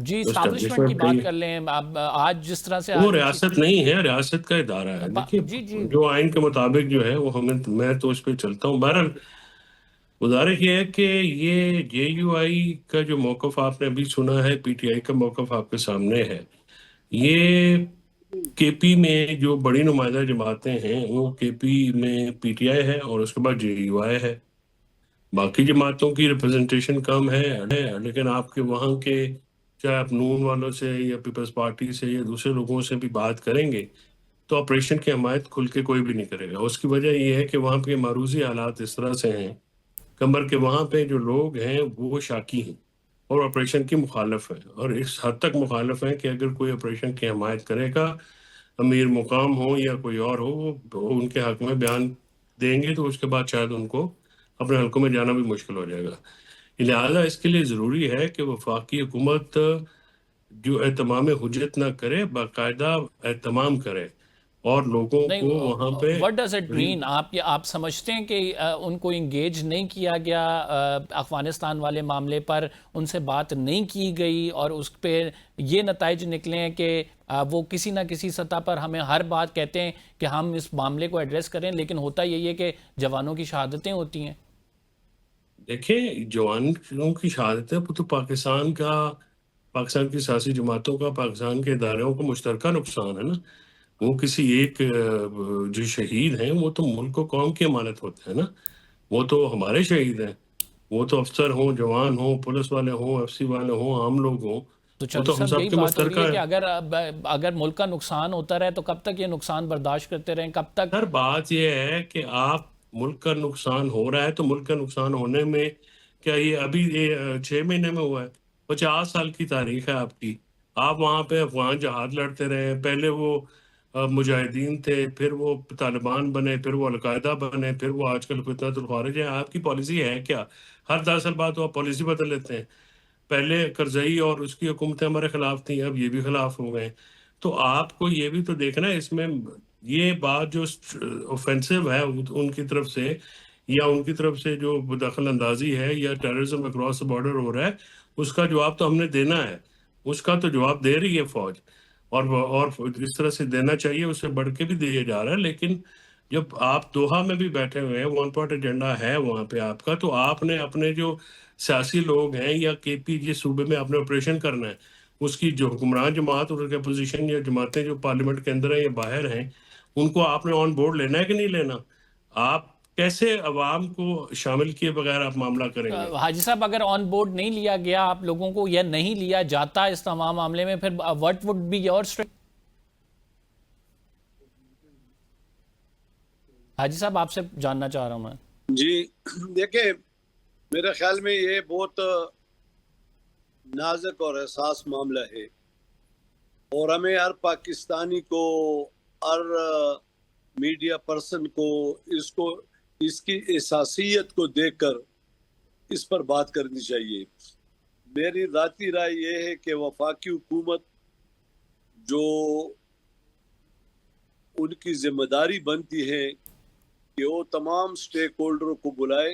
جی establishment کی بات کر لیں اب آج جس طرح سے وہ ریاست نہیں ہے، ریاست کا ادارہ ہے. دیکھیے جی جی جو آئین کے مطابق جو ہے وہ میں تو اس پہ چلتا ہوں. بہرحال گزارش یہ ہے کہ یہ جے یو آئی کا جو موقف آپ نے ابھی سنا ہے، پی ٹی آئی کا موقف آپ کے سامنے ہے. یہ کے پی میں جو بڑی نمائندہ جماعتیں ہیں وہ کے پی میں پی ٹی آئی ہے اور اس کے بعد جے یو آئی ہے. باقی جماعتوں کی ریپرزنٹیشن کم ہے، لیکن آپ کے وہاں کے چاہے آپ نون والوں سے یا پیپلز پارٹی سے یا دوسرے لوگوں سے بھی بات کریں گے تو آپریشن کی حمایت کھل کے کوئی بھی نہیں کرے گا. اس کی وجہ یہ ہے کہ وہاں پہ معروضی حالات اس طرح سے ہیں کمبر کے وہاں پہ جو لوگ ہیں وہ شاکی ہیں اور آپریشن کی مخالف ہیں، اور اس حد تک مخالف ہیں کہ اگر کوئی آپریشن کی حمایت کرے گا، امیر مقام ہو یا کوئی اور ہو، وہ ان کے حق میں بیان دیں گے تو اس کے بعد شاید ان کو اپنے حلقوں میں جانا بھی مشکل ہو جائے گا. لہٰذا اس کے لیے ضروری ہے کہ وفاقی حکومت جو اہتمام حجت نہ کرے، باقاعدہ اہتمام کرے اور لوگوں کو وہاں پہ وٹ ڈز اٹ مین؟ آپ سمجھتے ہیں کہ ان کو انگیج نہیں کیا گیا افغانستان والے معاملے پر، ان سے بات نہیں کی گئی اور اس پہ یہ نتائج نکلے ہیں کہ وہ کسی نہ کسی سطح پر ہمیں ہر بات کہتے ہیں کہ ہم اس معاملے کو ایڈریس کریں، لیکن ہوتا یہی ہے کہ جوانوں کی شہادتیں ہوتی ہیں؟ دیکھیں جوانوں کی شہادت ہے وہ تو پاکستان کی سیاسی جماعتوں کا، پاکستان کے اداروں کا مشترکہ نقصان ہے نا. وہ کسی ایک جو شہید ہیں وہ تو ملک و قوم کی امانت ہوتے ہیں نا. وہ تو ہمارے شہید ہیں، وہ تو افسر ہوں، جوان ہوں، پولیس والے ہوں، ایف سی والے ہوں، عام لوگ ہوں، تو وہ چودھری تو ہم صاحب سب یہی کے بات ہو رہی مشترکہ ہے کہ ہے. اگر ملک کا نقصان ہوتا رہے تو کب تک یہ نقصان برداشت کرتے رہیں؟ کب تک؟ سر بات یہ ہے کہ آپ ملک کا نقصان ہو رہا ہے تو ملک کا نقصان ہونے میں کیا یہ ابھی 6 مہینے میں ہوا ہے؟ 50 سال کی تاریخ ہے آپ کی. آپ وہاں پہ افغان جہاد لڑتے رہے، پہلے وہ مجاہدین تھے، پھر وہ طالبان بنے، پھر وہ القاعدہ بنے، پھر وہ آج کل فتنۃ الخوارج ہے. آپ کی پالیسی ہے کیا؟ ہر 10 سال بعد وہ آپ پالیسی بدل لیتے ہیں. پہلے کرزئی اور اس کی حکومتیں ہمارے خلاف تھیں، اب یہ بھی خلاف ہو گئے. تو آپ کو یہ بھی تو دیکھنا ہے اس میں یہ بات جو اوفینسو ہے ان کی طرف سے یا ان کی طرف سے جو دخل اندازی ہے یا ٹیررزم اکراس بارڈر ہو رہا ہے، اس کا جواب تو ہم نے دینا ہے. اس کا تو جواب دے رہی ہے فوج، اور اس طرح سے دینا چاہیے، اس سے بڑھ کے بھی دیا جا رہا ہے. لیکن جب آپ دوحہ میں بھی بیٹھے ہوئے ہیں، 1 پوائنٹ ایجنڈا ہے وہاں پہ آپ کا، تو آپ نے اپنے جو سیاسی لوگ ہیں یا کے پی جی صوبے میں آپ نے آپریشن کرنا ہے، اس کی جو حکمران جماعت اور اپوزیشن یا جماعتیں جو پارلیمنٹ کے اندر ہیں یا باہر ہیں، ان کو آپ نے آن بورڈ لینا ہے کہ نہیں لینا؟ آپ کیسے عوام کو شامل کیے بغیر آپ معاملہ کریں گے؟ حاجی صاحب اگر آن بورڈ نہیں لیا گیا آپ لوگوں کو یا نہیں لیا جاتا اس تمام معاملے میں، پھر what would be your strategy؟ حاجی صاحب آپ سے جاننا چاہ رہا ہوں میں. جی دیکھیں، میرے خیال میں یہ بہت نازک اور حساس معاملہ ہے، اور ہمیں ہر پاکستانی کو، ہر میڈیا پرسن کو اس کی احساسیت کو دیکھ کر اس پر بات کرنی چاہیے. میری ذاتی رائے یہ ہے کہ وفاقی حکومت جو ان کی ذمہ داری بنتی ہے کہ وہ تمام سٹیک ہولڈروں کو بلائے،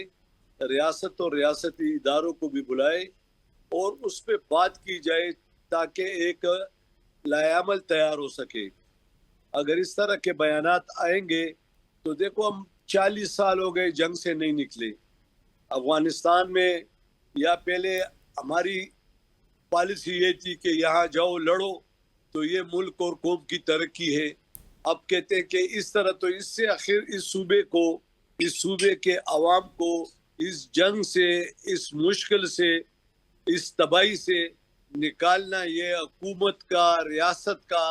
ریاست اور ریاستی اداروں کو بھی بلائے اور اس پہ بات کی جائے تاکہ ایک لائحہ عمل تیار ہو سکے. اگر اس طرح کے بیانات آئیں گے تو دیکھو، ہم 40 سال ہو گئے جنگ سے نہیں نکلے افغانستان میں. یا پہلے ہماری پالیسی یہ تھی کہ یہاں جاؤ لڑو تو یہ ملک اور قوم کی ترقی ہے. اب کہتے ہیں کہ اس طرح، تو اس سے آخر اس صوبے کے عوام کو اس جنگ سے، اس مشکل سے، اس تباہی سے نکالنا یہ حکومت کا، ریاست کا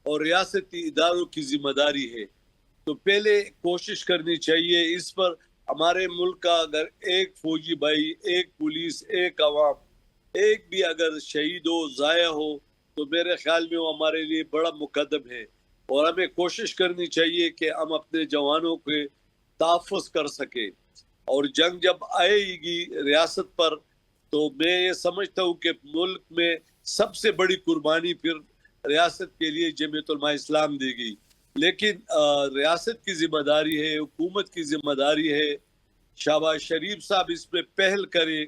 اور ریاستی اداروں کی ذمہ داری ہے. تو پہلے کوشش کرنی چاہیے اس پر. ہمارے ملک کا اگر ایک فوجی بھائی، ایک پولیس، ایک عوام، ایک بھی اگر شہید ہو، ضائع ہو، تو میرے خیال میں وہ ہمارے لیے بڑا مقدم ہے. اور ہمیں کوشش کرنی چاہیے کہ ہم اپنے جوانوں کے تحفظ کر سکیں. اور جنگ جب آئے گی ریاست پر تو میں یہ سمجھتا ہوں کہ ملک میں سب سے بڑی قربانی پھر ریاست کے لیے جمعیت علماء اسلام دے گی. لیکن ریاست کی ذمہ داری ہے، حکومت کی ذمہ داری ہے، شہباز شریف صاحب اس پہ پہل کرے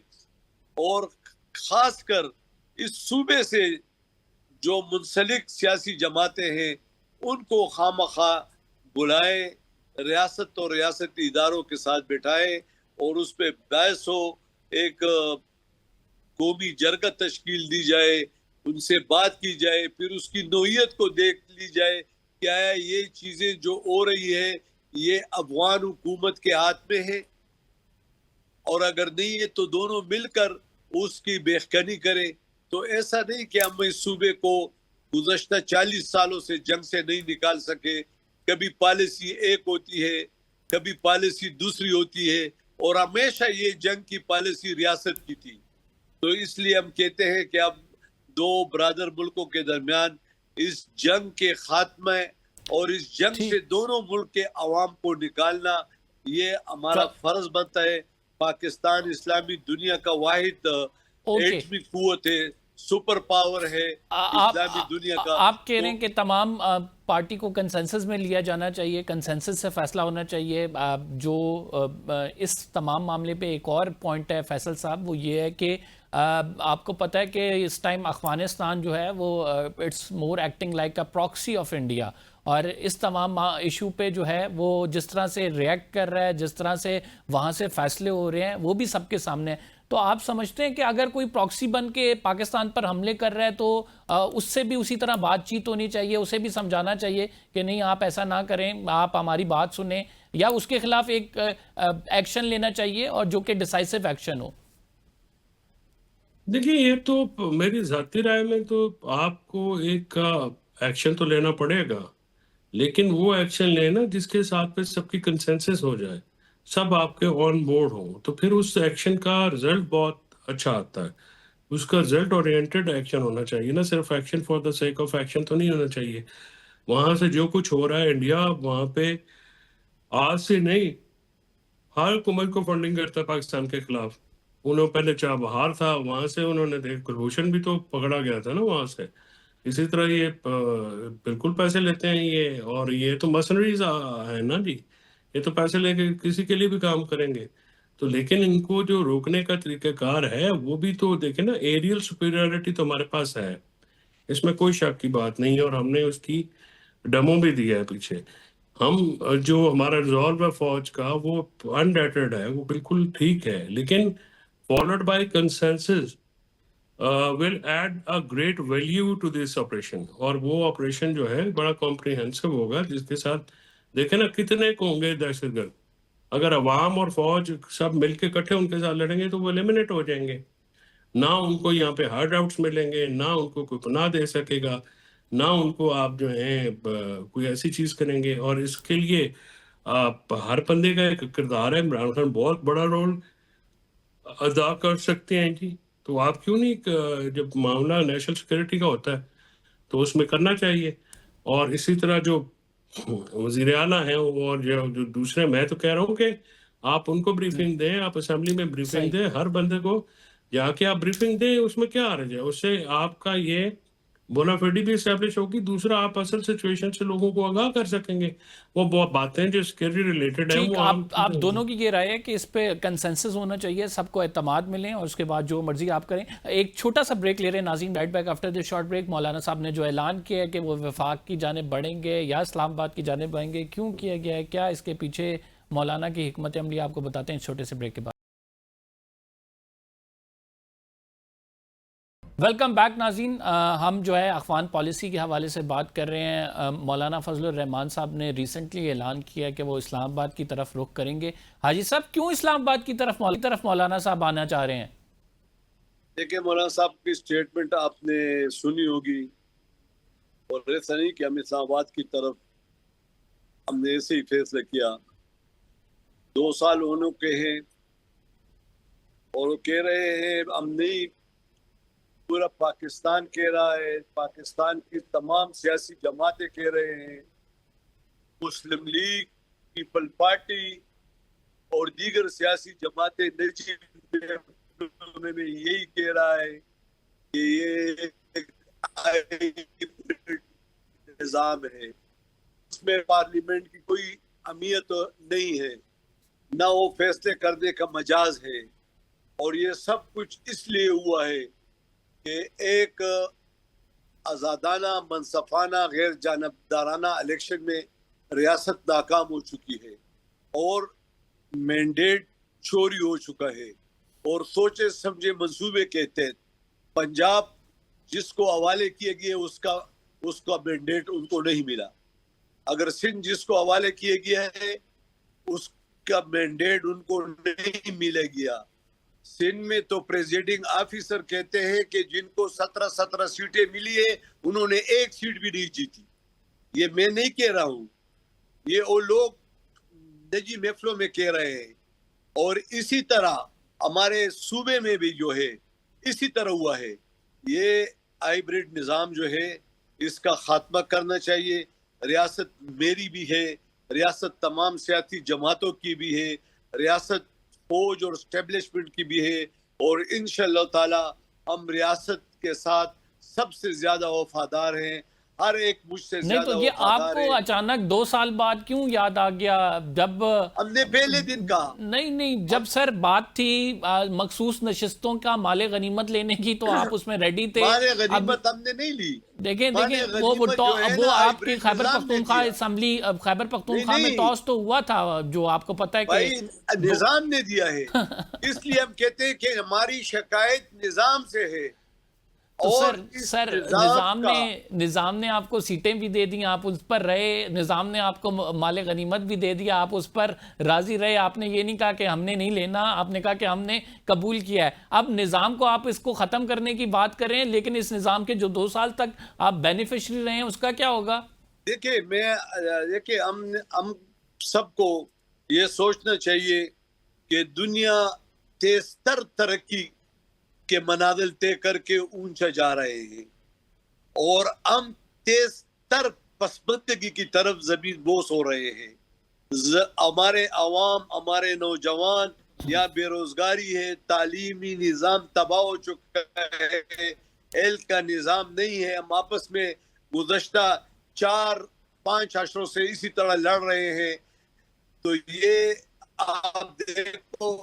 اور خاص کر اس صوبے سے جو منسلک سیاسی جماعتیں ہیں ان کو خامخواہ بلائیں، ریاست اور ریاستی اداروں کے ساتھ بٹھائیں اور اس پہ بحث ہو، ایک قومی جرگہ تشکیل دی جائے، ان سے بات کی جائے، پھر اس کی نوعیت کو دیکھ لی جائے کیا ہے یہ چیزیں جو ہو رہی ہے یہ افغان حکومت کے ہاتھ میں ہے، اور اگر نہیں ہے تو دونوں مل کر اس کی بےخکنی کریں. تو ایسا نہیں کہ ہم اس صوبے کو گزشتہ 40 سالوں سے جنگ سے نہیں نکال سکے. کبھی پالیسی ایک ہوتی ہے، کبھی پالیسی دوسری ہوتی ہے، اور ہمیشہ یہ جنگ کی پالیسی ریاست کی تھی. تو اس لیے ہم کہتے ہیں کہ اب دو برادر ملکوں کے درمیان اس جنگ کے خاتمے اور اس جنگ سے دونوں ملک کے عوام کو نکالنا یہ ہمارا فرض بنتا ہے. پاکستان اسلامی دنیا کا واحد ایٹمی قوت ہے، سپر پاور ہے اسلامی دنیا کا. آپ کہہ رہے ہیں کہ تمام پارٹی کو کنسنسس میں لیا جانا چاہیے، کنسنسس سے فیصلہ ہونا چاہیے. جو اس تمام معاملے پہ ایک اور پوائنٹ ہے فیصل صاحب، وہ یہ ہے کہ آپ کو پتہ ہے کہ اس ٹائم افغانستان جو ہے وہ it's more acting like a proxy of India, اور اس تمام ایشو پہ جو ہے وہ جس طرح سے ریئیکٹ کر رہا ہے، جس طرح سے وہاں سے فیصلے ہو رہے ہیں وہ بھی سب کے سامنے ہے. تو آپ سمجھتے ہیں کہ اگر کوئی پراکسی بن کے پاکستان پر حملے کر رہا ہے تو اس سے بھی اسی طرح بات چیت ہونی چاہیے، اسے بھی سمجھانا چاہیے کہ نہیں آپ ایسا نہ کریں، آپ ہماری بات سنیں، یا اس کے خلاف ایک ایکشن لینا چاہیے اور جو کہ ڈیسائسو ایکشن ہو؟ دیکھیے یہ تو میری ذاتی رائے میں تو آپ کو ایک ایکشن تو لینا پڑے گا، لیکن وہ ایکشن لینا جس کے ساتھ پہ سب کی کنسنسس ہو جائے، سب آپ کے آن بورڈ ہوں، تو پھر اس ایکشن کا رزلٹ بہت اچھا آتا ہے. اس کا رزلٹ اورینٹڈ ایکشن ہونا چاہیے، نہ صرف action for the sake of action تو نہیں ہونا چاہیے. وہاں سے جو کچھ ہو رہا ہے انڈیا وہاں پہ آج سے نہیں ہر حکومت کو فنڈنگ کرتا ہے پاکستان کے خلاف. انہوں پہلے چابہار تھا، وہاں سے انہوں نے کلبھوشن بھی تو پکڑا گیا تھا نا وہاں سے. اسی طرح یہ بالکل پیسے لیتے ہیں یہ، اور یہ تو مرسنریز ہیں نا جی، یہ تو پیسے لے کے کسی کے لیے بھی کام کریں گے. تو لیکن ان کو جو روکنے کا طریقہ کار ہے وہ بھی تو دیکھیں نا، ایریل سپیریورٹی تو ہمارے پاس ہے، اس میں کوئی شک کی بات نہیں ہے، اور ہم نے اس کی ڈیمو بھی دیا ہے پیچھے. ہم جو ہمارا ریزالو ہے فوج کا وہ انڈیٹڈ ہے، وہ بالکل ٹھیک ہے، لیکن followed by consensus will add a great value to this operation. اور وہ آپریشن جو ہے بڑا کمپریہنسو ہوگا، جس کے ساتھ دیکھیں نا کتنے کو ہوں گے دہشت گرد. اگر عوام اور فوج سب مل کے کٹھے ان کے ساتھ لڑیں گے تو وہ ایلیمنیٹ ہو جائیں گے. نہ ان کو یہاں پہ ہارڈ آؤٹس ملیں گے، نہ ان کو کوئی پناہ دے سکے گا، نہ ان کو آپ جو ہیں کوئی ایسی چیز کریں گے. اور اس کے لیے آپ ہر بندے کا ایک کردار ہے. عمران خان بہت بڑا رول ادا کر سکتے ہیں جی. تو آپ کیوں نہیں، جب معاملہ نیشنل سیکورٹی کا ہوتا ہے تو اس میں کرنا چاہیے. اور اسی طرح جو وزیر اعلیٰ ہیں اور جو دوسرے، میں تو کہہ رہا ہوں کہ آپ ان کو بریفنگ دیں، آپ اسمبلی میں بریفنگ دیں، ہر بندے کو جا کے آپ بریفنگ دیں. اس میں کیا حرج ہے؟ اس سے آپ کا یہ بونافیڈی بھی اسٹیبلش ہوگی. دوسرا، آپ اصل سچویشن سے لوگوں کو آگاہ کر سکیں گے. وہ بہت باتیں جو سیکورٹی ریلیٹڈ ہیں ٹھیک، وہ آپ دونوں کی یہ رائے ہے کہ اس پہ کنسنسس ہونا چاہیے، سب کو اعتماد ملیں، اور اس کے بعد جو مرضی آپ کریں. ایک چھوٹا سا بریک لے رہے ہیں ناظرین، right back after this short break. مولانا صاحب نے جو اعلان کیا ہے کہ وہ وفاق کی جانب بڑھیں گے یا اسلام آباد کی جانب بڑھیں گے، کیوں کیا گیا ہے، کیا اس کے پیچھے مولانا کی حکمت عملی، آپ کو بتاتے ہیں چھوٹے سے بریک کے بعد. ویلکم بیک ناظرین. ہم جو ہے افغان پالیسی کے حوالے سے بات کر رہے ہیں. مولانا فضل الرحمان صاحب نے ریسنٹلی اعلان کیا کہ وہ اسلام آباد کی طرف رخ کریں گے. حاجی صاحب، کیوں اسلام آباد کی طرف مولانا صاحب آنا چاہ رہے ہیں؟ دیکھیں، مولانا صاحب کی سٹیٹمنٹ آپ نے سنی ہوگی، اور ایسا نہیں کہ ہم اسلام آباد کی طرف ہم نے ایسے ہی فیصلہ کیا. 2 سال انہوں کے ہیں اور وہ کہہ رہے ہیں ہم نہیں، پورا پاکستان کہہ رہا ہے، پاکستان کی تمام سیاسی جماعتیں کہہ رہے ہیں، مسلم لیگ، پیپل پارٹی اور دیگر سیاسی جماعتیں میں یہی کہہ رہا ہے کہ یہ نظام ہے، اس میں پارلیمنٹ کی کوئی اہمیت نہیں ہے، نہ وہ فیصلے کرنے کا مجاز ہے، اور یہ سب کچھ اس لیے ہوا ہے کہ ایک آزادانہ، منصفانہ، غیر جانبدارانہ الیکشن میں ریاست ناکام ہو چکی ہے اور مینڈیٹ چوری ہو چکا ہے، اور سوچے سمجھے منصوبے کے تحت پنجاب جس کو حوالے کیے گئے اس کا مینڈیٹ ان کو نہیں ملا. اگر سندھ جس کو حوالے کیے گیا ہے اس کا مینڈیٹ ان کو نہیں ملے گیا. سندھ میں تو پریزیڈنگ آفیسر کہتے ہیں کہ جن کو 17 سیٹیں ملی ہے انہوں نے ایک سیٹ بھی نہیں جیتی. یہ میں نہیں کہہ رہا ہوں، یہ وہ لوگ نجی محفلوں میں کہہ رہے ہیں. اور اسی طرح ہمارے صوبے میں بھی جو ہے اسی طرح ہوا ہے. یہ ہائیبریڈ نظام جو ہے اس کا خاتمہ کرنا چاہیے. ریاست میری بھی ہے، ریاست تمام سیاسی جماعتوں کی بھی ہے، ریاست فوج اور اسٹیبلشمنٹ کی بھی ہے، اور انشاءاللہ تعالی ہم ریاست کے ساتھ سب سے زیادہ وفادار ہیں. ہر ایک مجھ سے نہیں زیادہ تو یہ آپ وفادار ہے. کو اچانک 2 سال بعد کیوں یاد آ گیا؟ جب ہم نے پہلے دن کہا نہیں جب سر بات تھی مخصوص نشستوں کا مال غنیمت لینے کی تو آپ اس میں ریڈی تھے. مال غنیمت ہم نے نہیں لی. دیکھیں وہ آپ کی خیبر پختونخوا اسمبلی خیبر پختونخوا میں توس تو ہوا تھا جو آپ کو پتہ ہے کہ نظام نے دیا ہے. اس لیے ہم کہتے ہیں کہ ہماری شکایت نظام سے ہے. تو سر نظام نے آپ کو سیٹیں بھی دے دی، آپ اس پر رہے، نظام نے آپ کو مال غنیمت بھی دے دیا، آپ اس پر راضی رہے. آپ نے یہ نہیں کہا کہ ہم نے نہیں لینا، آپ نے کہا کہ ہم نے قبول کیا ہے. اب نظام کو آپ اس کو ختم کرنے کی بات کریں، لیکن اس نظام کے جو 2 سال تک آپ بینیفیشری رہے ہیں اس کا کیا ہوگا؟ دیکھیں ہم سب کو یہ سوچنا چاہیے کہ دنیا تیز تر ترقی کے منازل طے کر کے اونچا جا رہے ہیں، اور ہم تیز تر پسماندگی کی طرف زمین بوس ہو رہے ہیں. ہمارے عوام، ہمارے نوجوان یا بے روزگاری ہے، تعلیمی نظام تباہ ہو چکا ہے، ہیلتھ کا نظام نہیں ہے. ہم آپس میں گزشتہ 4-5 عشروں سے اسی طرح لڑ رہے ہیں. تو یہ آپ دیکھو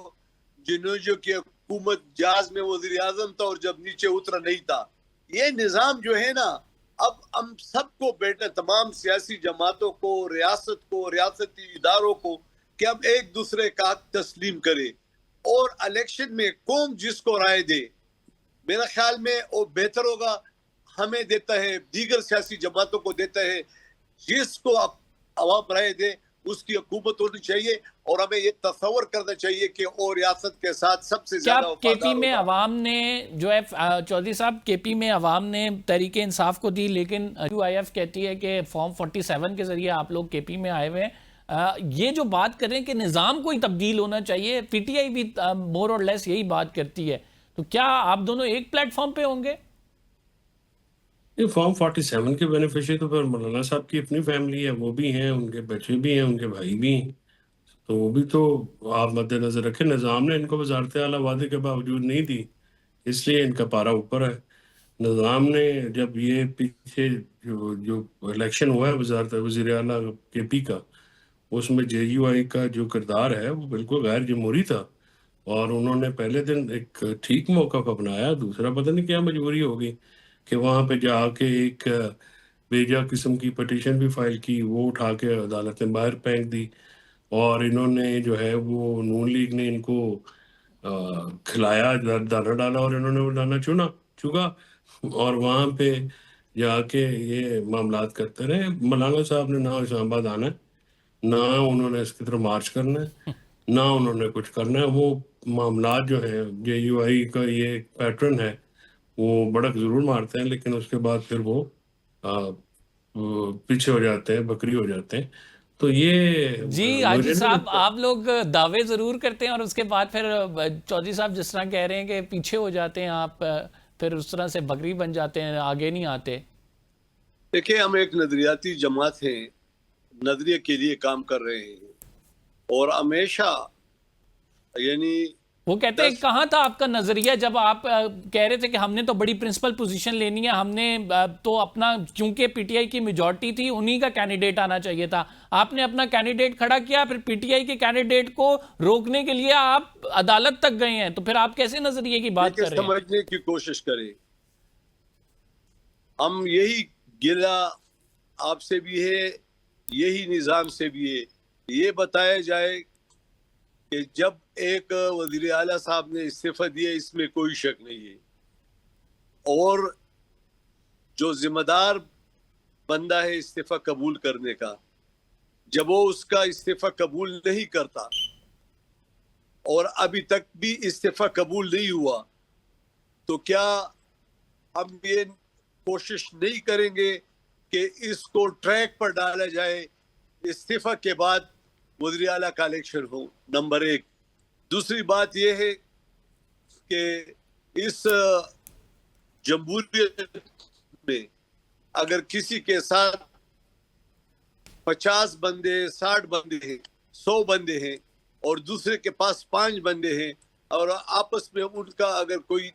جنہوں جو کہ حکومت جہاز میں وزیر اعظم تھا اور جب نیچے اترا نہیں تھا. یہ نظام جو ہے نا، اب ہم سب کو بیٹھنا، تمام سیاسی جماعتوں کو، ریاست کو، ریاستی اداروں کو، کہ ہم ایک دوسرے کا تسلیم کریں اور الیکشن میں قوم جس کو رائے دے میرا خیال میں وہ بہتر ہوگا. ہمیں دیتا ہے، دیگر سیاسی جماعتوں کو دیتا ہے، جس کو عوام رائے دے اس کی حکومت ہونی چاہیے. اور ہمیں یہ تصور کرنا چاہیے کہ وہ ریاست کے ساتھ سب سے زیادہ کے پی میں عوام نے جو ہے چودھری صاحب، کے پی میں عوام نے تحریک انصاف کو دی، لیکن یو آئی ایف کہتی ہے کہ فارم 47 کے ذریعے آپ لوگ کے پی میں آئے ہوئے ہیں. یہ جو بات کریں کہ نظام کو ہی تبدیل ہونا چاہیے، پی ٹی آئی بھی مور اور لیس یہی بات کرتی ہے، تو کیا آپ دونوں ایک پلیٹ فارم پہ ہوں گے؟ یہ فارم 47 کے بینیفیشری تو پھر مولانا صاحب کی اپنی فیملی ہے، وہ بھی ہیں، ان کے بچے بھی ہیں، ان کے بھائی بھی ہیں، تو وہ بھی تو آپ مد نظر رکھیں. نظام نے ان کو وزارت اعلیٰ وعدے کے باوجود نہیں دی، اس لیے ان کا پارا اوپر ہے. نظام نے جب یہ پیچھے جو الیکشن ہوا ہے وزیر اعلیٰ کے پی کا، اس میں جے یو آئی کا جو کردار ہے وہ بالکل غیر جمہوری تھا، اور انہوں نے پہلے دن ایک ٹھیک موقف اپنایا. دوسرا پتہ نہیں کیا مجبوری ہوگی کہ وہاں پہ جا کے ایک بیجا قسم کی پٹیشن بھی فائل کی، وہ اٹھا کے عدالت نے باہر پھینک دی، اور انہوں نے جو ہے وہ نون لیگ نے ان کو کھلایا، دانا ڈالا، اور انہوں نے وہ دانا چگا، اور وہاں پہ جا کے یہ معاملات کرتے رہے. مولانا صاحب نے نہ اسلام آباد آنا ہے، نہ انہوں نے اس کی طرف مارچ کرنا ہے، نہ انہوں نے کچھ کرنا ہے. وہ معاملات جو ہیں جے یو آئی کا یہ پیٹرن ہے، وہ بڑک ضرور مارتے ہیں لیکن اس کے بعد پھر وہ پیچھے ہو جاتے ہیں، بکری ہو جاتے ہیں. تو یہ جی حاجی صاحب، آپ لوگ دعوے ضرور کرتے ہیں اور اس کے بعد پھر چودھری صاحب جس طرح کہہ رہے ہیں کہ پیچھے ہو جاتے ہیں آپ، پھر اس طرح سے بکری بن جاتے ہیں، آگے نہیں آتے. دیکھیں ہم ایک نظریاتی جماعت ہیں، نظریے کے لیے کام کر رہے ہیں، اور ہمیشہ یعنی وہ کہتے ہیں کہاں تھا آپ کا نظریہ جب آپ کہہ رہے تھے کہ ہم نے تو بڑی پرنسپل پوزیشن لینی ہے، ہم نے تو اپنا، کیونکہ پی ٹی آئی کی میجورٹی تھی، انہی کا کینڈیڈیٹ آنا چاہیے تھا. آپ نے اپنا کینڈیڈیٹ کھڑا کیا، پھر پی ٹی آئی کے کینڈیڈیٹ کو روکنے کے لیے آپ عدالت تک گئے ہیں، تو پھر آپ کیسے نظریے کی بات کر رہے ہیں؟ سمجھنے کی کوشش کریں ہم یہی گلہ آپ سے بھی ہے, یہی نظام سے بھی ہے, یہ بتایا جائے کہ جب ایک وزیر اعلیٰ صاحب نے استعفیٰ دیا اس میں کوئی شک نہیں ہے, اور جو ذمہ دار بندہ ہے استعفیٰ قبول کرنے کا, جب وہ اس کا استعفیٰ قبول نہیں کرتا اور ابھی تک بھی استعفیٰ قبول نہیں ہوا, تو کیا ہم یہ کوشش نہیں کریں گے کہ اس کو ٹریک پر ڈالا جائے, استعفیٰ کے بعد وزیر اعلیٰ کا الیکشن ہو؟ نمبر ایک. دوسری بات یہ ہے کہ اس جمہوریت میں اگر کسی کے ساتھ 50 بندے 60 بندے ہیں 100 بندے ہیں اور دوسرے کے پاس 5 بندے ہیں اور آپس میں ان کا اگر کوئی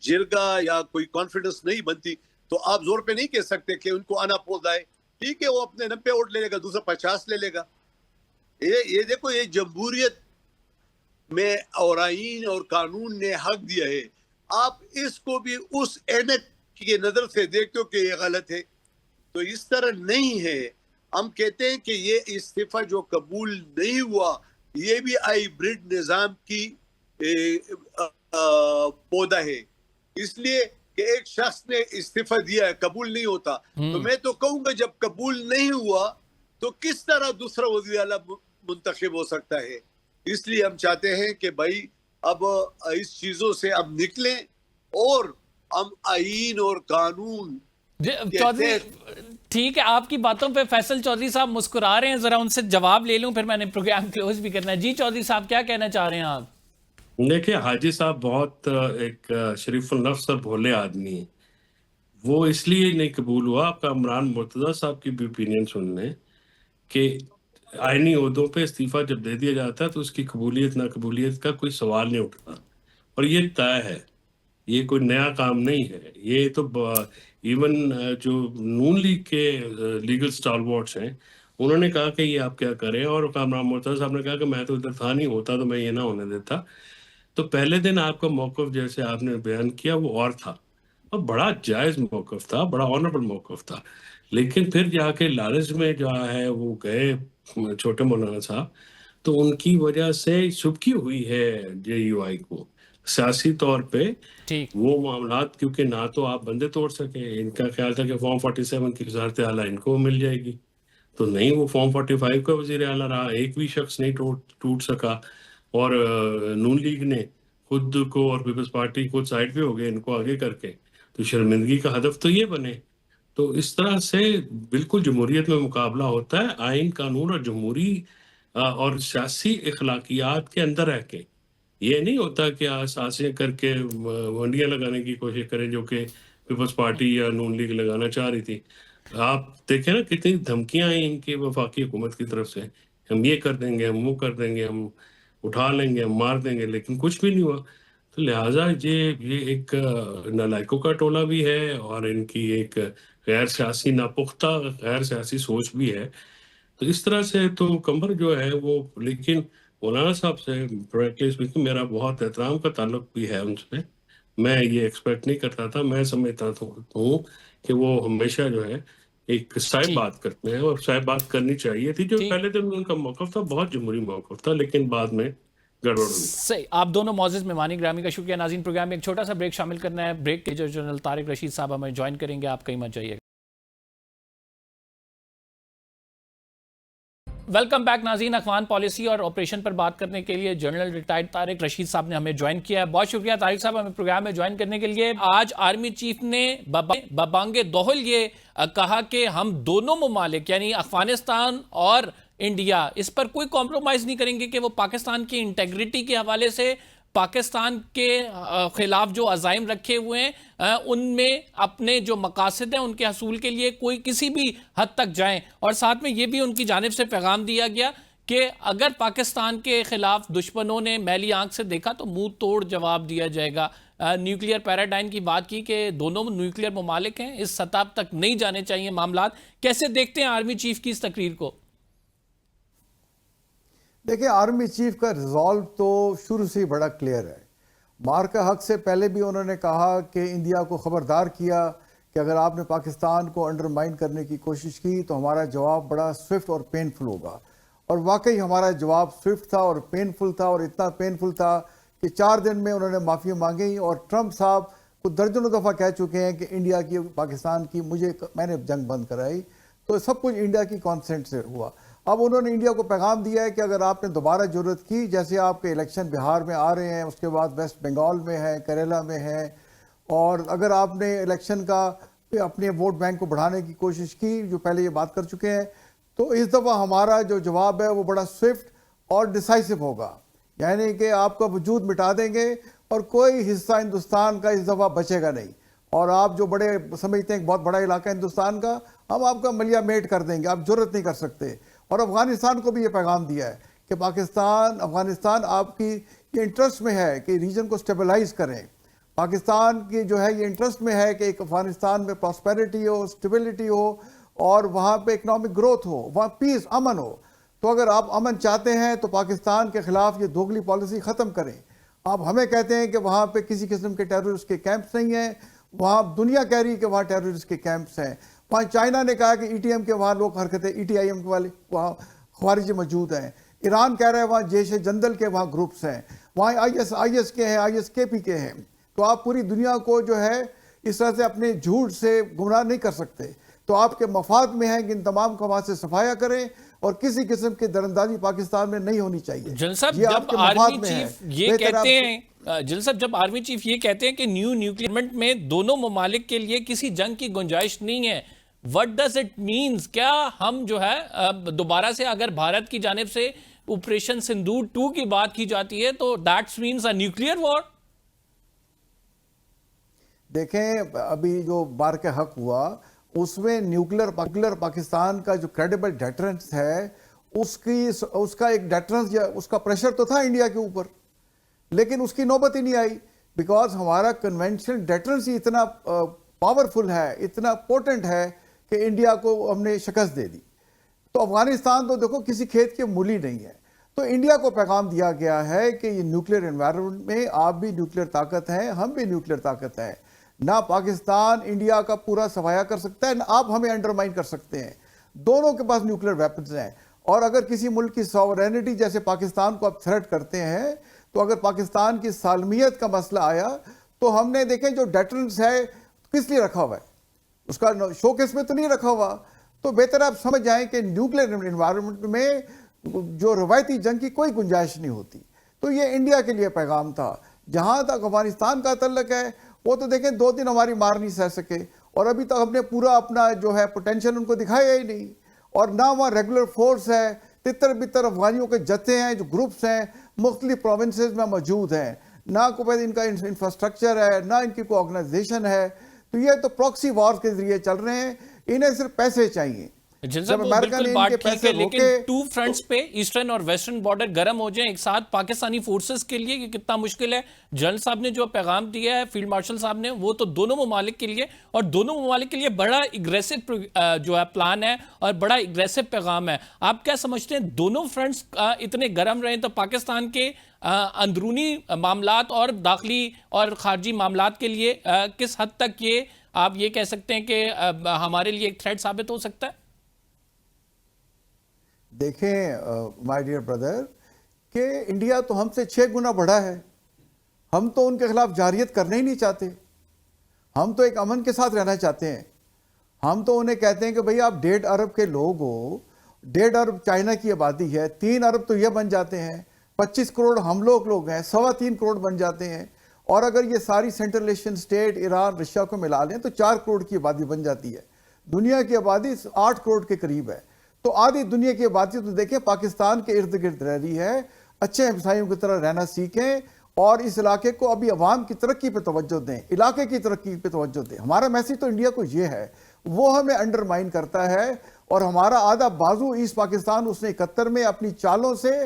جرگہ یا کوئی کانفیڈنس نہیں بنتی, تو آپ زور پہ نہیں کہہ سکتے کہ ان کو آنا پوز آئے. ٹھیک ہے, وہ اپنے 90 ووٹ لے لے گا, دوسرا 50 لے لے گا. یہ دیکھو, یہ جمہوریت میں اور آئین اور قانون نے حق دیا ہے. آپ اس کو بھی اس اینک کی نظر سے دیکھتے ہو کہ یہ غلط ہے, تو اس طرح نہیں ہے. ہم کہتے ہیں کہ یہ استعفیٰ جو قبول نہیں ہوا یہ بھی ہائبرڈ نظام کی پودا ہے, اس لیے کہ ایک شخص نے استعفیٰ دیا ہے, قبول نہیں ہوتا, تو میں تو کہوں گا جب قبول نہیں ہوا تو کس طرح دوسرا وزیر اعلیٰ منتخب ہو سکتا ہے. اس لیے ہم چاہتے ہیں کہ بھائی اب اس چیزوں سے اب نکلیں اور ہم آئین اور قانون. چودھری ٹھیک ہے, آپ کی باتوں پہ فیصل چودھری صاحب مسکرا رہے ہیں, ذرا ان سے جواب لے لوں پھر میں نے پروگرام کلوز بھی کرنا ہے. جی چودھری صاحب کیا کہنا چاہ رہے ہیں آپ؟ دیکھیں, حاجی صاحب بہت ایک شریف النفس اور بھولے آدمی ہیں. وہ اس لیے نہیں قبول ہوا, آپ کا عمران مرتضیٰ صاحب کی بھی اوپینین سن لیں کہ آئینی عہدوں پہ استعفیٰ جب دے دیا جاتا ہے تو اس کی قبولیت ناقبولیت کا کوئی سوال نہیں اٹھتا, اور یہ طے ہے, یہ کوئی نیا کام نہیں ہے. یہ تو ایون جو نون لیگ کے لیگل اسٹالورٹس ہیں انہوں نے کہا کہ یہ آپ کیا کریں, اور عمران مرتضیٰ صاحب نے کہا کہ میں تو ادھر تھا نہیں, ہوتا تو میں یہ نہ ہونے دیتا. تو پہلے دن آپ کا موقف جیسے آپ نے بیان کیا وہ اور تھا, اور بڑا جائز موقف تھا, بڑا آنریبل موقف تھا. لیکن پھر جا کے لالچ میں جو ہے وہ گئے چھوٹے مولانا صاحب, تو ان کی وجہ سے سبکی ہوئی ہے جے یو آئی کو سیاسی طور پہ. وہ معاملات کیونکہ نہ تو آپ بندے توڑ سکے, ان کا خیال تھا کہ فارم 47 کی وزارت اعلیٰ ان کو مل جائے گی, تو نہیں, وہ فارم 45 کا وزیر اعلیٰ رہا, ایک بھی شخص نہیں ٹوٹ سکا. اور نون لیگ نے خود کو اور پیپلز پارٹی خود سائڈ پہ ہو گئے ان کو آگے کر کے, تو شرمندگی کا ہدف تو یہ بنے. تو اس طرح سے بالکل جمہوریت میں مقابلہ ہوتا ہے آئین قانون اور جمہوری اور سیاسی اخلاقیات کے اندر رہ کے. یہ نہیں ہوتا کہ سازشیں کر کے ونڈیاں لگانے کی کوشش کریں جو کہ پیپلز پارٹی یا نون لیگ لگانا چاہ رہی تھی. آپ دیکھیں نا کتنی دھمکیاں آئیں ان کی وفاقی حکومت کی طرف سے, ہم یہ کر دیں گے, ہم وہ کر دیں گے, ہم اٹھا لیں گے, ہم مار دیں گے, لیکن کچھ بھی نہیں ہوا. تو لہٰذا یہ ایک نالائکوں کا ٹولہ بھی ہے اور ان کی ایک غیر سیاسی ناپختہ غیر سیاسی سوچ بھی ہے. تو اس طرح سے تو کمبر جو ہے وہ, لیکن مولانا صاحب سے فرینکلی اسپیکنگ میرا بہت احترام کا تعلق بھی ہے ان سے. میں یہ ایکسپیکٹ نہیں کرتا تھا, میں سمجھتا ہوں کہ وہ ہمیشہ جو ہے ایک صاحب بات کرتے ہیں, اور صاحب بات کرنی چاہیے تھی. جو پہلے دن ان کا موقف تھا بہت جمہوری موقف تھا, لیکن بعد میں گڑبڑ ہوئی. صحیح. آپ دونوں معزز مہمانی گرامی کا شکریہ. ناظرین پروگرام میں ایک چھوٹا سا بریک شامل کرنا ہے. بریک کے جو جنرل طارق رشید صاحب ہمیں جوائن کریں گے, آپ کہیں مت جائیے. ویلکم بیک ناظرین. اخوان پالیسی اور آپریشن پر بات کرنے کے لیے جنرل ریٹائرڈ طارق رشید صاحب نے ہمیں جوائن کیا ہے. بہت شکریہ طارق صاحب ہمیں پروگرام میں جوائن کرنے کے لیے. آج آرمی چیف نے ببانگ دہل یہ کہا کہ ہم دونوں ممالک یعنی افغانستان اور انڈیا اس پر کوئی کمپرومائز نہیں کریں گے کہ وہ پاکستان کی انٹیگریٹی کے حوالے سے پاکستان کے خلاف جو عزائم رکھے ہوئے ہیں ان میں اپنے جو مقاصد ہیں ان کے حصول کے لیے کوئی کسی بھی حد تک جائیں. اور ساتھ میں یہ بھی ان کی جانب سے پیغام دیا گیا کہ اگر پاکستان کے خلاف دشمنوں نے میلی آنکھ سے دیکھا تو منہ توڑ جواب دیا جائے گا. نیوکلیئر پیراڈائم کی بات کی کہ دونوں نیوکلیئر ممالک ہیں, اس سطح تک نہیں جانے چاہیے معاملات. کیسے دیکھتے ہیں آرمی چیف کی اس تقریر کو؟ دیکھیں, آرمی چیف کا ریزالو تو شروع سے ہی بڑا کلیئر ہے, مارکا حق سے پہلے بھی انہوں نے کہا کہ انڈیا کو خبردار کیا کہ اگر آپ نے پاکستان کو انڈرمائن کرنے کی کوشش کی تو ہمارا جواب بڑا سوئفٹ اور پینفل ہوگا. اور واقعی ہمارا جواب سوئفٹ تھا اور پینفل تھا، اور اتنا پینفل تھا کہ 4 دن میں انہوں نے معافی مانگی. اور ٹرمپ صاحب کو درجنوں دفعہ کہہ چکے ہیں کہ انڈیا کی پاکستان کی میں نے جنگ بند کرائی. تو سب کچھ انڈیا کی کانسنٹ سے ہوا. اب انہوں نے انڈیا کو پیغام دیا ہے کہ اگر آپ نے دوبارہ جرأت کی، جیسے آپ کے الیکشن بہار میں آ رہے ہیں، اس کے بعد ویسٹ بنگال میں ہے، کیرلا میں ہے، اور اگر آپ نے الیکشن کا اپنے ووٹ بینک کو بڑھانے کی کوشش کی، جو پہلے یہ بات کر چکے ہیں، تو اس دفعہ ہمارا جو جواب ہے وہ بڑا سوئفٹ اور ڈیسائسو ہوگا. یعنی کہ آپ کا وجود مٹا دیں گے اور کوئی حصہ ہندوستان کا اس دفعہ بچے گا نہیں. اور آپ جو بڑے سمجھتے ہیں کہ بہت بڑا علاقہ ہندوستان کا، ہم آپ کا ملیا میٹ کر دیں گے، آپ جرأت نہیں کر سکتے. اور افغانستان کو بھی یہ پیغام دیا ہے کہ افغانستان آپ کی یہ انٹرسٹ میں ہے کہ ریجن کو سٹیبلائز کریں. پاکستان کی جو ہے یہ انٹرسٹ میں ہے کہ ایک افغانستان میں پراسپیرٹی ہو، سٹیبلٹی ہو، اور وہاں پہ اکنامک گروتھ ہو، وہاں پیس، امن ہو. تو اگر آپ امن چاہتے ہیں تو پاکستان کے خلاف یہ دوگلی پالیسی ختم کریں. آپ ہمیں کہتے ہیں کہ وہاں پہ کسی قسم کے ٹیررسٹ کے کیمپس نہیں ہیں، وہاں دنیا کہہ رہی ہے کہ وہاں ٹیررسٹ کے کیمپس ہیں. وہاں چائنا نے کہا کہ ای ٹی ایم کے وہاں لوگ حرکتیں، ای ٹی آئی ایم کے والے وہاں خوارج موجود ہیں. ایران کہہ رہا ہے وہاں جیش جندل کے وہاں گروپس ہیں، وہاں آئی ایس کے ہیں، آئی ایس کے پی کے ہیں. تو آپ پوری دنیا کو جو ہے اس طرح سے اپنے جھوٹ سے گمراہ نہیں کر سکتے. تو آپ کے مفاد میں ہے کہ ان تمام کو وہاں سے صفایا کریں، اور کسی قسم کی دراندازی پاکستان میں نہیں ہونی چاہیے. جنرل صاحب یہ آپ جب کے آرمی مفاد میں چیف ہے. یہ بہتر کہتے ہیں جنرل صاحب جب آرمی چیف یہ کہتے ہیں کہ نیوکلیئر میں دونوں ممالک کے لیے کسی جنگ کی گنجائش نہیں ہے، what does it means؟ کیا ہم جو ہے دوبارہ سے اگر بھارت کی جانب سے آپریشن سندور 2 کی بات کی جاتی ہے تو that means a nuclear war؟ دیکھیں ابھی جو بار کا حق ہوا اس میں نیوکلر پاکستان کا جو کریڈیبل ڈیٹرنس ہے، اس کا ایک ڈیٹرنس یا اس کا پریشر تو تھا انڈیا کے اوپر، لیکن اس کی نوبت ہی نہیں آئی، بیکاز ہمارا کنونشنل ڈیٹرنس ہی اتنا پاورفل ہے، اتنا پوٹنٹ ہے کہ انڈیا کو ہم نے شکست دے دی. تو افغانستان تو دیکھو کسی کھیت کے مولی نہیں ہے. تو انڈیا کو پیغام دیا گیا ہے کہ یہ نیوکلیر انوائرمنٹ میں آپ بھی نیوکلیر طاقت ہیں، ہم بھی نیوکلیر طاقت ہیں. نہ پاکستان انڈیا کا پورا صفایا کر سکتا ہے، نہ آپ ہمیں انڈرمائن کر سکتے ہیں. دونوں کے پاس نیوکلیر ویپنز ہیں. اور اگر کسی ملک کی ساورینٹی جیسے پاکستان کو آپ تھریٹ کرتے ہیں، تو اگر پاکستان کی سالمیت کا مسئلہ آیا تو ہم نے دیکھیں جو ڈیٹرنس ہے کس لیے رکھا ہوا ہے، اس کا شوکیس میں تو نہیں رکھا ہوا. تو بہتر آپ سمجھ جائیں کہ نیوکلیر انوائرمنٹ میں جو روایتی جنگ کی کوئی گنجائش نہیں ہوتی. تو یہ انڈیا کے لیے پیغام تھا. جہاں تک افغانستان کا تعلق ہے، وہ تو دیکھیں 2 دن ہماری مار نہیں سہ سکے، اور ابھی تک ہم نے پورا اپنا جو ہے پوٹینشل ان کو دکھایا ہی نہیں. اور نہ وہاں ریگولر فورس ہے، تتر بتر افغانیوں کے جتھے ہیں، جو گروپس ہیں مختلف پروونسز میں موجود ہیں. نہ کوئی ان کا انفراسٹرکچر ہے، نہ ان کی کوئی آرگنائزیشن ہے. تو یہ تو پراکسی وار کے ذریعے چل رہے ہیں. انہیں صرف پیسے چاہیے. جب بالکل بات ٹھیک ہے، لیکن 2 فرنٹس پہ ایسٹرن اور ویسٹرن بارڈر گرم ہو جائیں ایک ساتھ پاکستانی فورسز کے لیے، یہ کتنا مشکل ہے. جنرل صاحب نے جو پیغام دیا ہے فیلڈ مارشل صاحب نے، وہ تو دونوں ممالک کے لیے، اور دونوں ممالک کے لیے بڑا اگریسو جو ہے پلان ہے اور بڑا اگریسو پیغام ہے. آپ کیا سمجھتے ہیں دونوں فرنٹس اتنے گرم رہیں تو پاکستان کے اندرونی معاملات اور داخلی اور خارجی معاملات کے لیے کس حد تک یہ آپ یہ کہہ سکتے ہیں کہ ہمارے لیے ایک تھریٹ ثابت ہو سکتا ہے؟ دیکھیں مائی ڈیئر بردر، کہ انڈیا تو ہم سے 6 گنا بڑا ہے. ہم تو ان کے خلاف جارحیت کرنا ہی نہیں چاہتے. ہم تو ایک امن کے ساتھ رہنا چاہتے ہیں. ہم تو انہیں کہتے ہیں کہ بھئی آپ 1.5 ارب کے لوگ ہو، 1.5 ارب چائنا کی آبادی ہے، 3 ارب تو یہ بن جاتے ہیں، 25 کروڑ ہم لوگ ہیں، 3.25 کروڑ بن جاتے ہیں. اور اگر یہ ساری central Asian state Iran Russia کو ملا لیں تو 4 کروڑ کی آبادی بن جاتی ہے. دنیا کی آبادی 8 کروڑ کے قریب ہے. تو آدھی دنیا کی آبادی تو دیکھیں پاکستان کے ارد گرد رہ رہی ہے. اچھے ہمسایوں کی طرح رہنا سیکھیں اور اس علاقے کو ابھی عوام کی ترقی پہ توجہ دیں، علاقے کی ترقی پہ توجہ دیں. ہمارا میسیج تو انڈیا کو یہ ہے، وہ ہمیں انڈرمائن کرتا ہے. اور ہمارا آدھا بازو ایسٹ پاکستان اس نے 71 میں اپنی چالوں سے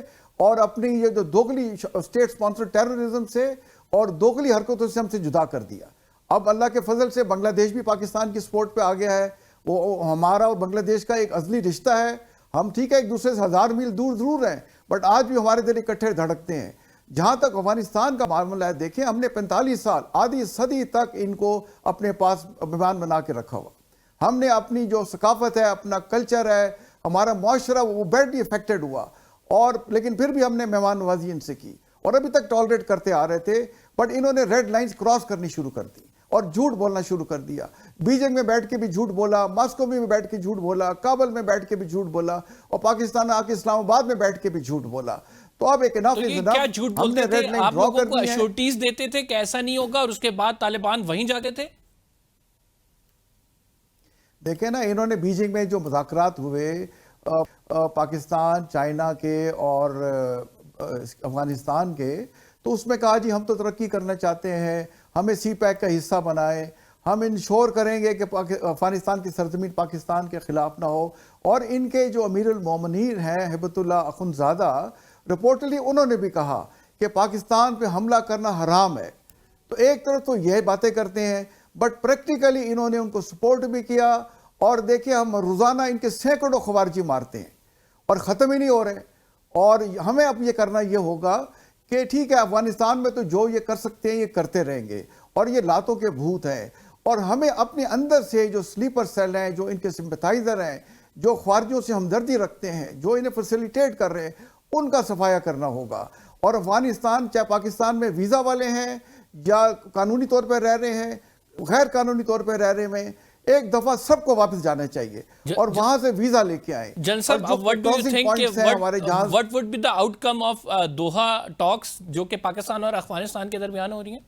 اور اپنی یہ جو دوگلی اسٹیٹ سپانسر ٹیررزم سے اور دوگلی حرکتوں سے ہم سے جدا کر دیا. اب اللہ کے فضل سے بنگلہ دیش بھی پاکستان کی سپورٹ پہ آ گیا ہے. وہ ہمارا اور بنگلہ دیش کا ایک ازلی رشتہ ہے. ہم ٹھیک ہے ایک دوسرے سے 1000 میل دور ضرور ہیں، بٹ آج بھی ہمارے دل اکٹھے دھڑکتے ہیں. جہاں تک افغانستان کا معاملہ ہے، دیکھیں ہم نے 45 سال آدھی صدی تک ان کو اپنے پاس مہمان بنا کے رکھا ہوا، ہم نے اپنی جو ثقافت ہے، اپنا کلچر ہے، ہمارا معاشرہ وہ بیڈلی افیکٹڈ ہوا، اور لیکن پھر بھی ہم نے مہمان نوازی ان سے کی اور ابھی تک ٹالریٹ کرتے آ رہے تھے، بٹ انہوں نے ریڈ لائنز کراس کرنی شروع کر دی اور جھوٹ بولنا شروع کر دیا۔ بیجنگ میں بیٹھ کے بھی جھوٹ بولا، ماسکو میں بھی بیٹھ کے جھوٹ بولا، کابل میں بیٹھ کے بھی جھوٹ بولا، اور پاکستان آ کے اسلام آباد میں بیٹھ کے بھی جھوٹ بولا۔ تو اب ایک تو یہ کیا جھوٹ بولتے تھے؟ آپ لوگوں کو ایشورٹیز دیتے تھے کہ ایسا نہیں ہوگا اور اس کے بعد طالبان وہیں جاتے تھے؟ دیکھیں نا، انہوں نے بیجنگ میں جو مذاکرات ہوئے پاکستان، چائنا کے اور افغانستان کے، تو اس میں کہا جی ہم تو ترقی کرنا چاہتے ہیں، ہمیں سی پیک کا حصہ بنائیں، ہم انشور کریں گے کہ افغانستان کی سرزمین پاکستان کے خلاف نہ ہو۔ اور ان کے جو امیر المومنین ہیں ہیبت اللہ اخندزادہ، رپورٹلی انہوں نے بھی کہا کہ پاکستان پہ حملہ کرنا حرام ہے۔ تو ایک طرف تو یہ باتیں کرتے ہیں، بٹ پریکٹیکلی انہوں نے ان کو سپورٹ بھی کیا، اور دیکھیں ہم روزانہ ان کے سینکڑوں خوارجی مارتے ہیں اور ختم ہی نہیں ہو رہے۔ اور ہمیں اب یہ کرنا یہ ہوگا کہ ٹھیک ہے افغانستان میں تو جو یہ کر سکتے ہیں یہ کرتے رہیں گے، اور یہ لاتوں کے بھوت ہیں، اور ہمیں اپنے اندر سے جو سلیپر سیل ہیں، جو ان کے سمپتھائزر ہیں، جو خواریوں سے ہمدردی رکھتے ہیں، جو انہیں فیسیلیٹیٹ کر رہے ہیں، ان کا صفایا کرنا ہوگا۔ اور افغانستان چاہے پاکستان میں ویزا والے ہیں یا قانونی طور پہ رہ رہے ہیں، غیر قانونی طور پہ رہ رہے ہیں، ایک دفعہ سب کو واپس جانا چاہیے اور وہاں سے ویزا لے کے آئیں۔ جنرل صاحب، what would be the outcome of Doha talks جو کہ پاکستان اور افغانستان کے درمیان ہو رہی ہیں؟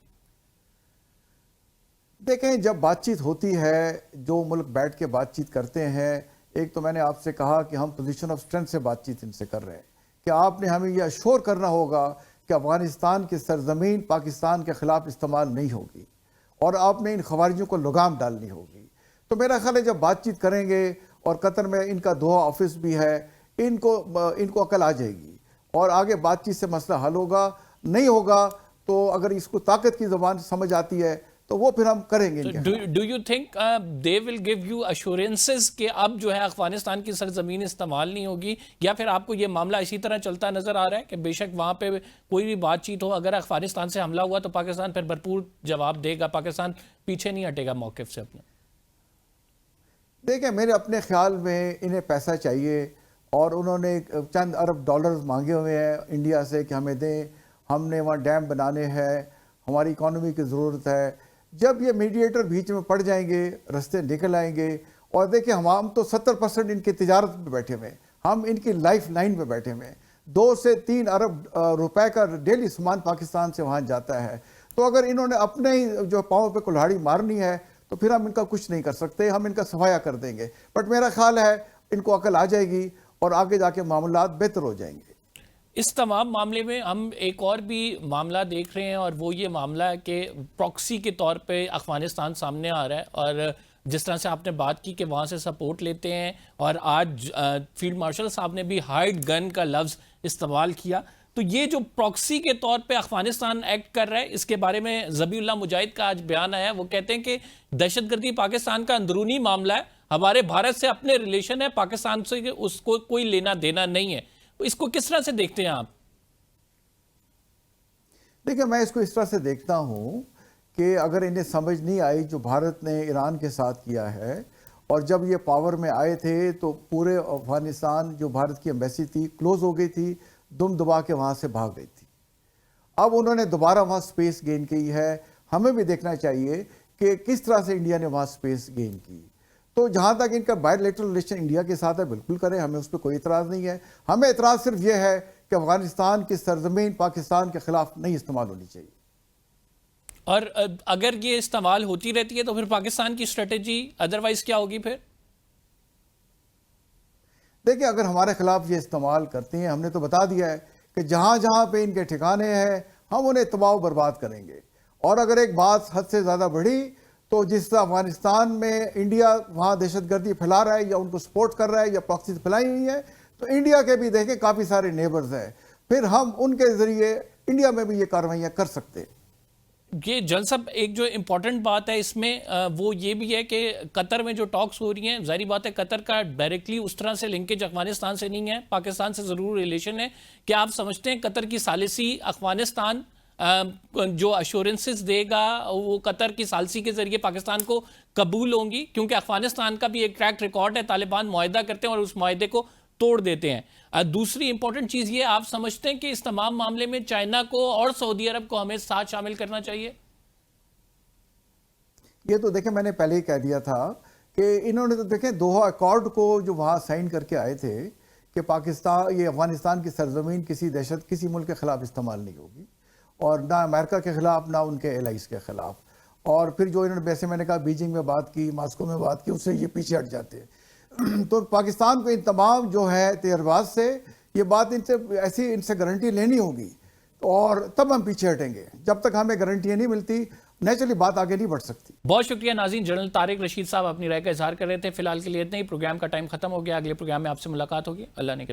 دیکھیں جب بات چیت ہوتی ہے، جو ملک بیٹھ کے بات چیت کرتے ہیں، ایک تو میں نے آپ سے کہا کہ ہم پوزیشن آف اسٹرینتھ سے بات چیت ان سے کر رہے ہیں کہ آپ نے ہمیں یہ اشور کرنا ہوگا کہ افغانستان کی سرزمین پاکستان کے خلاف استعمال نہیں ہوگی، اور آپ نے ان خوارجوں کو لگام ڈالنی ہوگی۔ تو میرا خیال ہے جب بات چیت کریں گے، اور قطر میں ان کا دوحہ آفس بھی ہے، ان کو عقل آ جائے گی اور آگے بات چیت سے مسئلہ حل ہوگا۔ نہیں ہوگا تو اگر اس کو طاقت کی زبان سمجھ آتی ہے تو وہ پھر ہم کریں گے۔ Do you think they will give you assurances کہ اب جو ہے افغانستان کی سرزمین استعمال نہیں ہوگی، یا پھر آپ کو یہ معاملہ اسی طرح چلتا نظر آ رہا ہے کہ بے شک وہاں پہ کوئی بھی بات چیت ہو، اگر افغانستان سے حملہ ہوا تو پاکستان پھر بھرپور جواب دے گا، پاکستان پیچھے نہیں ہٹے گا موقف سے اپنے؟ دیکھیں میرے اپنے خیال میں انہیں پیسہ چاہیے، اور انہوں نے چند ارب ڈالرز مانگے ہوئے ہیں انڈیا سے کہ ہمیں دیں، ہم نے وہاں ڈیم بنانے ہیں، ہماری اکانومی کی ضرورت ہے۔ جب یہ میڈیٹر بیچ میں پڑ جائیں گے، رستے نکل آئیں گے، اور دیکھیں ہم تو 70% ان کی تجارت پہ بیٹھے ہوئے ہیں، ہم ان کی لائف لائن پہ بیٹھے ہوئے ہیں، 2 سے 3 ارب روپے کا ڈیلی سامان پاکستان سے وہاں جاتا ہے۔ تو اگر انہوں نے اپنے ہی جو پاؤں پہ کلہاڑی مارنی ہے تو پھر ہم ان کا کچھ نہیں کر سکتے، ہم ان کا صفایا کر دیں گے۔ بٹ میرا خیال ہے ان کو عقل آ جائے گی اور آگے جا کے معاملات بہتر ہو جائیں گے۔ اس تمام معاملے میں ہم ایک اور بھی معاملہ دیکھ رہے ہیں، اور وہ یہ معاملہ ہے کہ پراکسی کے طور پہ افغانستان سامنے آ رہا ہے، اور جس طرح سے آپ نے بات کی کہ وہاں سے سپورٹ لیتے ہیں، اور آج فیلڈ مارشل صاحب نے بھی ہائیڈ گن کا لفظ استعمال کیا، تو یہ جو پراکسی کے طور پہ افغانستان ایکٹ کر رہا ہے، اس کے بارے میں ذبیح اللہ مجاہد کا آج بیان آیا ہے۔ وہ کہتے ہیں کہ دہشت گردی پاکستان کا اندرونی معاملہ ہے، ہمارے بھارت سے اپنے ریلیشن ہے، پاکستان سے اس کو کوئی لینا دینا نہیں ہے۔ اس کو کس طرح سے دیکھتے ہیں آپ؟ دیکھیں میں اس کو اس طرح سے دیکھتا ہوں کہ اگر انہیں سمجھ نہیں آئی جو بھارت نے ایران کے ساتھ کیا ہے، اور جب یہ پاور میں آئے تھے تو پورے افغانستان جو بھارت کی ایمبیسی تھی کلوز ہو گئی تھی، دم دبا کے وہاں سے بھاگ گئی تھی۔ اب انہوں نے دوبارہ وہاں سپیس گین کی ہے، ہمیں بھی دیکھنا چاہیے کہ کس طرح سے انڈیا نے وہاں سپیس گین کی۔ تو جہاں تک ان کا بائیلیٹرل ریلیشن انڈیا کے ساتھ ہے بالکل کریں، ہمیں اس پہ کوئی اعتراض نہیں ہے۔ ہمیں اعتراض صرف یہ ہے کہ افغانستان کی سرزمین پاکستان کے خلاف نہیں استعمال ہونی چاہیے۔ اور اگر یہ استعمال ہوتی رہتی ہے تو پھر پاکستان کی اسٹریٹجی ادروائز کیا ہوگی پھر؟ دیکھیں اگر ہمارے خلاف یہ استعمال کرتے ہیں، ہم نے تو بتا دیا ہے کہ جہاں جہاں پہ ان کے ٹھکانے ہیں ہم انہیں تباہ و برباد کریں گے۔ اور اگر ایک بات حد سے زیادہ بڑھی تو جس طرح افغانستان میں انڈیا وہاں دہشت گردی پھیلا رہا ہے یا ان کو سپورٹ کر رہا ہے یا پراکسی پھیلائی ہوئی ہے، تو انڈیا کے بھی دیکھیں کافی سارے نیبرز ہیں، پھر ہم ان کے ذریعے انڈیا میں بھی یہ کارروائیاں کر سکتے ہیں۔ یہ جل صاحب ایک جو امپورٹنٹ بات ہے اس میں وہ یہ بھی ہے کہ قطر میں جو ٹاکس ہو رہی ہیں، ظاہری بات ہے قطر کا ڈائریکٹلی اس طرح سے لنکیج افغانستان سے نہیں ہے، پاکستان سے ضرور ریلیشن ہے. کیا آپ سمجھتے ہیں قطر کی ثالثی افغانستان جو ایشورنسز دے گا وہ قطر کی ثالثی کے ذریعے پاکستان کو قبول ہوں گی؟ کیونکہ افغانستان کا بھی ایک ٹریک ریکارڈ ہے، طالبان معاہدہ کرتے ہیں اور اس معاہدے کو توڑ دیتے ہیں. دوسری امپورٹنٹ چیز یہ آپ سمجھتے ہیں کہ اس تمام معاملے میں چائنا کو اور سعودی عرب کو ہمیں ساتھ شامل کرنا چاہیے؟ یہ تو دیکھیں میں نے پہلے ہی کہہ دیا تھا کہ انہوں نے تو دیکھیں دوحہ ایکارڈ کو جو وہاں سائن کر کے آئے تھے کہ پاکستان یہ افغانستان کی سرزمین کسی ملک کے خلاف استعمال نہیں ہوگی، اور نہ امریکہ کے خلاف نہ ان کے الائز کے خلاف. اور پھر جو انہوں نے ویسے میں نے کہا بیجنگ میں بات کی، ماسکو میں بات کی، اس سے یہ پیچھے ہٹ جاتے ہیں. تو پاکستان کو ان تمام جو ہے تجربات سے یہ بات ان سے گارنٹی لینی ہوگی، اور تب ہم پیچھے ہٹیں گے. جب تک ہمیں گارنٹیاں نہیں ملتی نیچرلی بات آگے نہیں بڑھ سکتی. بہت شکریہ ناظرین. جنرل طارق رشید صاحب اپنی رائے کا اظہار کر رہے تھے. فی الحال کے لیے اتنا ہی. پروگرام کا ٹائم ختم ہو گیا. اگلے پروگرام میں آپ سے ملاقات ہوگی. اللہ نے